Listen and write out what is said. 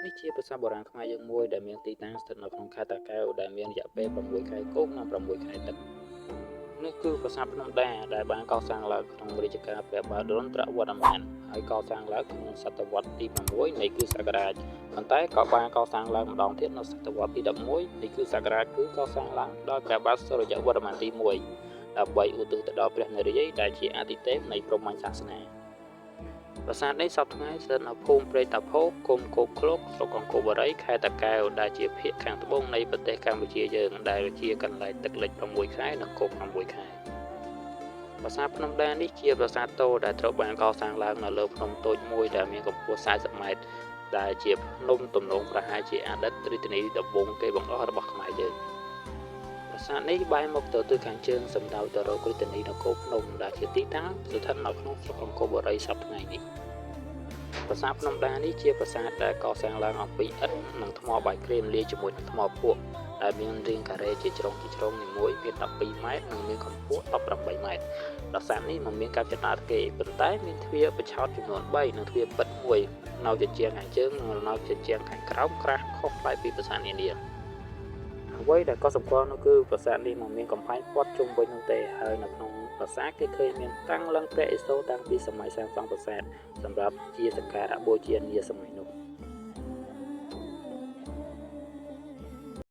នេះជាភាសាបុរាណខ្មែរយើងមួយដែលមានទីតាំងស្ថិតនៅក្នុងខេត្តតាកែវដែលមានរយៈពេល6ខែគោកនិង6ខែទឹកនេះគឺប្រាសាទភ្នំដាដែលបានកសាងឡើងក្នុងរជ្ជកាលព្រះបាទរុទ្រវរ្ម័នហើយកសាងឡើងក្នុងសតវត្សទី6នៃគ្រិស្តសករាជប៉ុន្តែក៏បានកសាងឡើងម្ដងទៀតនៅសតវត្សទី11នៃគ្រិស្តសករាជគឺកសាងឡើងដោយព្រះបាទសូរ្យវរ្ម័នទី1ដើម្បីឧទ្ទិសទៅដល់ព្រះនរាយណ៍ដែលជាអាទិទេពនៃព្រហ្មញ្ញសាសនាប្រាសាទនេះសពថ្ងៃស្ថិតនៅភូមិព្រែកតាភោឃុំគោកឃ្លោកស្រុកអង្គរបូរីខេត្តតាកែវដែលជាភាគខាងត្បូងនៃប្រទេសកម្ពុជាយើងដែលជាកន្លែងទឹកលិច6ខែនិងគោក6ខែប្រាសាទភ្នំដានេះជាប្រាសាទតូចដែលត្រូវបានកសាងឡើងនៅលើភ្នំតូចមួយដែលមានកម្ពស់40ម៉ែត្រដែលជាភ្នំទំនងប្រហែលជាអតីតរាជធានីដំបូងគេបង្អស់របស់ខ្មែរយើងប្រាសាទនេះបែរមុខទៅទិសខាងជើងសំដៅទៅរករាជធានីនគរភ្នំដែលជាទីតាំងស្ថិតនៅក្នុងស្រុកអង្គរបូរីសប្តាហ៍ថ្ងៃនេះប្រាសាទភ្នំដានេះជាប្រាសាទដែលកសាងឡើងអំពីឥដ្ឋនិងថ្មបាយក្រៀមលាយជាមួយនឹងថ្មភក់ដែលមានរាងការ៉េជាជ្រុងនីមួយមាន12ម៉ែត្រនិងមានកម្ពស់18ម៉ែត្រប្រាសាទនេះមិនមានការចតាទេប៉ុន្តែមានទ្វារបិឆោតចំនួន3និងទ្វារពិតមួយនៅជញ្ជាំងខាងជើងនិងនៅជញ្ជាំងខាងក្រោមក្រាស់ខុសប្លែកពីប្រាសាទនានាអ្វីដែលក៏សម្គាល់នោះគឺប្រាសាទនេះមិនមានកំផែងព័ទ្ធជុំវិញនោះទេហើយនៅក្នុងប្រាសាទគេឃើញមានតាំងឡើងព្រះឥសូរតាំងពីសម័យសាងសង់ប្រាសាទសម្រាប់ជាសក្ការៈបូជានាសម័យនោះ